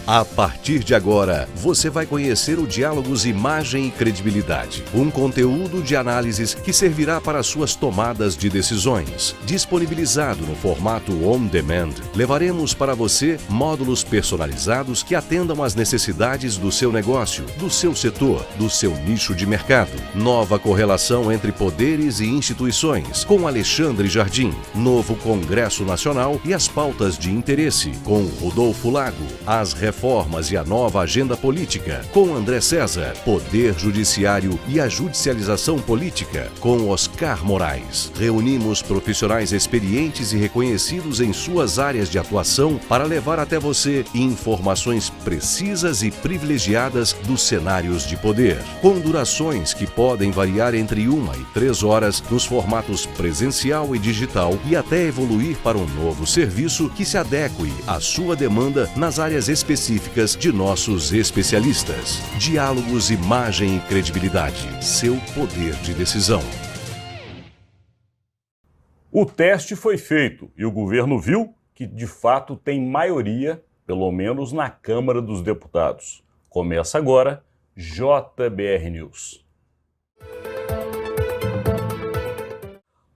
A partir de agora, você vai conhecer o Diálogos Imagem e Credibilidade, um conteúdo de análises que servirá para suas tomadas de decisões. Disponibilizado no formato on demand, levaremos para você módulos personalizados que atendam às necessidades do seu negócio, do seu setor, do seu nicho de mercado. Nova correlação entre poderes e instituições, com Alexandre Jardim. Novo Congresso Nacional e as pautas de interesse, com Rodolfo Lago. As reformas e a nova agenda política, com André César. Poder Judiciário e a judicialização política, com Oscar Moraes. Reunimos profissionais experientes e reconhecidos em suas áreas de atuação para levar até você informações precisas e privilegiadas dos cenários de poder, com durações que podem variar entre 1 e 3 horas nos formatos presencial e digital e até evoluir para um novo serviço que se adeque à sua demanda nas áreas específicas de nossos especialistas. Diálogos, Imagem e Credibilidade. Seu poder de decisão. O teste foi feito e o governo viu que, de fato, tem maioria, pelo menos na Câmara dos Deputados. Começa agora, JBR News.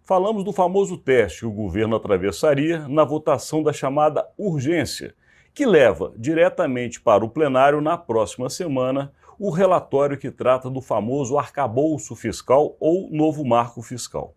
Falamos do famoso teste que o governo atravessaria na votação da chamada urgência, que leva diretamente para o plenário na próxima semana o relatório que trata do famoso arcabouço fiscal ou novo marco fiscal.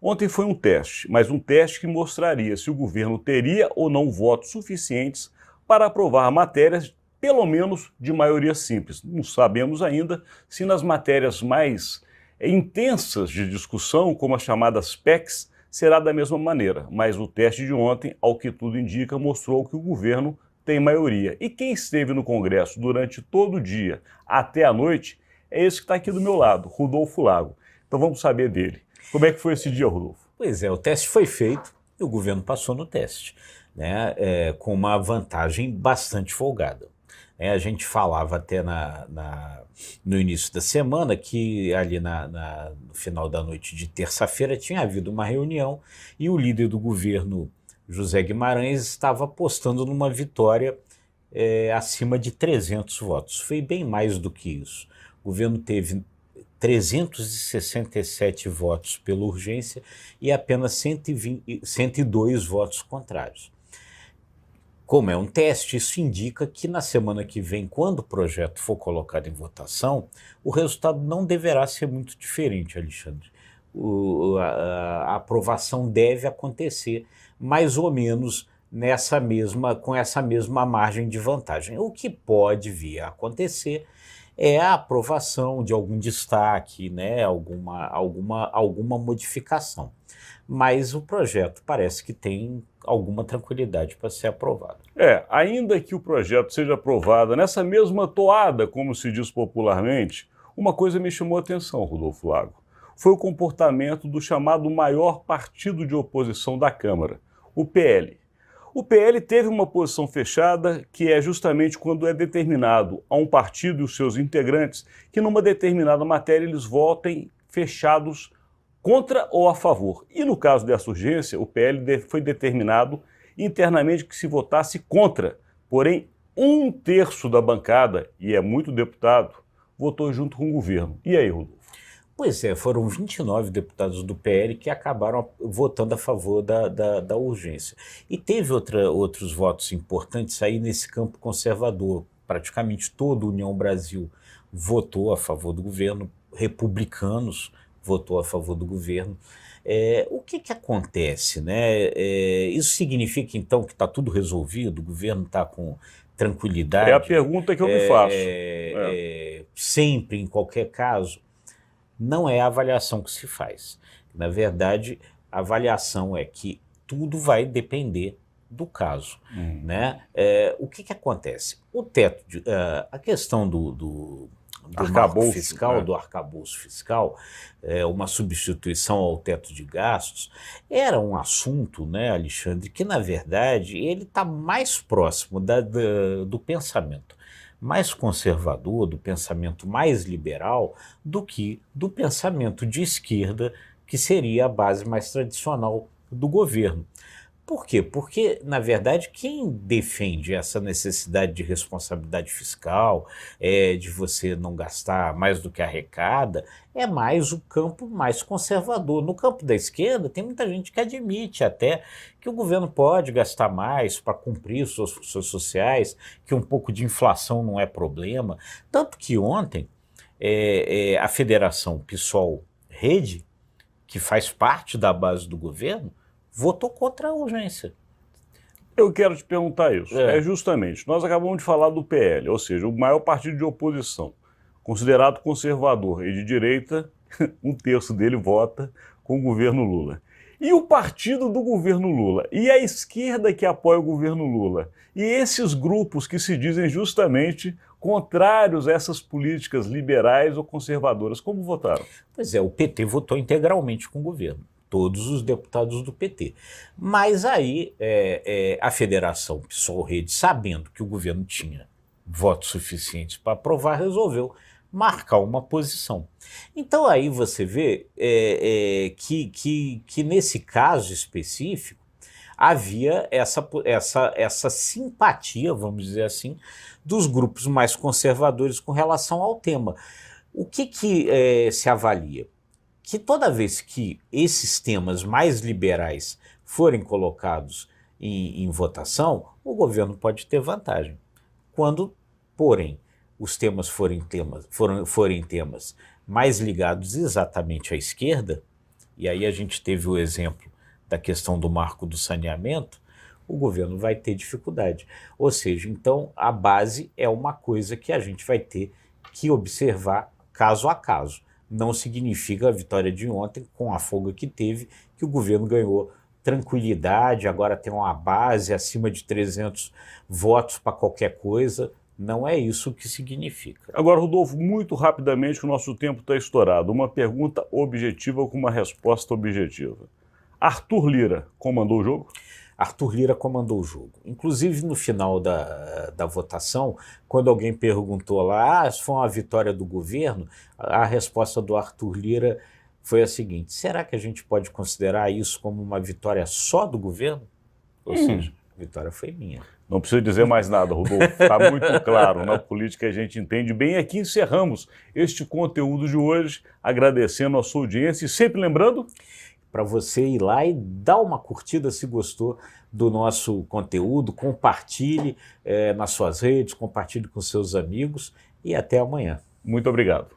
Ontem foi um teste, mas um teste que mostraria se o governo teria ou não votos suficientes para aprovar matérias, pelo menos de maioria simples. Não sabemos ainda se nas matérias mais intensas de discussão, como as chamadas PECs, será da mesma maneira, mas o teste de ontem, ao que tudo indica, mostrou que o governo tem maioria. E quem esteve no Congresso durante todo o dia até a noite é esse que está aqui do meu lado, Rodolfo Lago. Então vamos saber dele. Como é que foi esse dia, Rodolfo? Pois é, o teste foi feito e o governo passou no teste, né, com uma vantagem bastante folgada. A gente falava até no início da semana que ali no final da noite de terça-feira tinha havido uma reunião e o líder do governo, José Guimarães, estava apostando numa vitória acima de 300 votos. Foi bem mais do que isso. O governo teve 367 votos pela urgência e apenas 102 votos contrários. Como é um teste, isso indica que na semana que vem, quando o projeto for colocado em votação, o resultado não deverá ser muito diferente, Alexandre. A aprovação deve acontecer mais ou menos com essa mesma margem de vantagem. O que pode vir a acontecer é a aprovação de algum destaque, né, alguma modificação. Mas o projeto parece que tem alguma tranquilidade para ser aprovado. Ainda que o projeto seja aprovado nessa mesma toada, como se diz popularmente, uma coisa me chamou a atenção, Rodolfo Lago. Foi o comportamento do chamado maior partido de oposição da Câmara, o PL. O PL teve uma posição fechada, que é justamente quando é determinado a um partido e os seus integrantes que numa determinada matéria eles votem fechados contra ou a favor. E no caso dessa urgência, o PL foi determinado internamente que se votasse contra. Porém, 1/3 da bancada, e é muito deputado, votou junto com o governo. E aí, Rodolfo? Pois é, foram 29 deputados do PL que acabaram votando a favor da urgência. E teve outros votos importantes aí nesse campo conservador. Praticamente toda a União Brasil votou a favor do governo, republicanos votou a favor do governo. O que acontece, né? Isso significa, então, que está tudo resolvido, o governo está com tranquilidade? É a pergunta que eu me faço. Sempre, em qualquer caso, não é a avaliação que se faz. Na verdade, a avaliação é que tudo vai depender do caso, né? O que acontece? A questão do marco fiscal, do arcabouço fiscal, uma substituição ao teto de gastos, era um assunto, né, Alexandre, que na verdade ele está mais próximo do pensamento mais conservador, do pensamento mais liberal, do que do pensamento de esquerda, que seria a base mais tradicional do governo. Por quê? Porque, na verdade, quem defende essa necessidade de responsabilidade fiscal, de você não gastar mais do que arrecada, é mais o campo mais conservador. No campo da esquerda, tem muita gente que admite até que o governo pode gastar mais para cumprir suas sociais, que um pouco de inflação não é problema. Tanto que ontem, a Federação PSOL-Rede, que faz parte da base do governo, votou contra a urgência. Eu quero te perguntar isso. Justamente, nós acabamos de falar do PL, ou seja, o maior partido de oposição, considerado conservador e de direita, um terço dele vota com o governo Lula. E o partido do governo Lula? E a esquerda que apoia o governo Lula? E esses grupos que se dizem justamente contrários a essas políticas liberais ou conservadoras, como votaram? Pois é, o PT votou integralmente com o governo. Todos os deputados do PT. Mas aí a Federação PSOL-Rede, sabendo que o governo tinha votos suficientes para aprovar, resolveu marcar uma posição. Então aí você vê que nesse caso específico havia essa simpatia, vamos dizer assim, dos grupos mais conservadores com relação ao tema. O que se avalia? Que toda vez que esses temas mais liberais forem colocados em votação, o governo pode ter vantagem. Quando, porém, os temas forem temas mais ligados exatamente à esquerda, e aí a gente teve o exemplo da questão do marco do saneamento, o governo vai ter dificuldade. Ou seja, então a base é uma coisa que a gente vai ter que observar caso a caso. Não significa a vitória de ontem, com a folga que teve, que o governo ganhou tranquilidade, agora tem uma base acima de 300 votos para qualquer coisa. Não é isso que significa. Agora, Rodolfo, muito rapidamente, que o nosso tempo está estourado. Uma pergunta objetiva com uma resposta objetiva. Arthur Lira comandou o jogo? Arthur Lira comandou o jogo. Inclusive, no final da votação, quando alguém perguntou lá, se foi uma vitória do governo, a resposta do Arthur Lira foi a seguinte: será que a gente pode considerar isso como uma vitória só do governo? Ou seja, a vitória foi minha. Não precisa dizer mais nada, Rodolfo. Está muito claro. Na política a gente entende bem. Aqui encerramos este conteúdo de hoje, agradecendo a sua audiência e sempre lembrando para você ir lá e dar uma curtida se gostou do nosso conteúdo, compartilhe nas suas redes, compartilhe com seus amigos e até amanhã. Muito obrigado.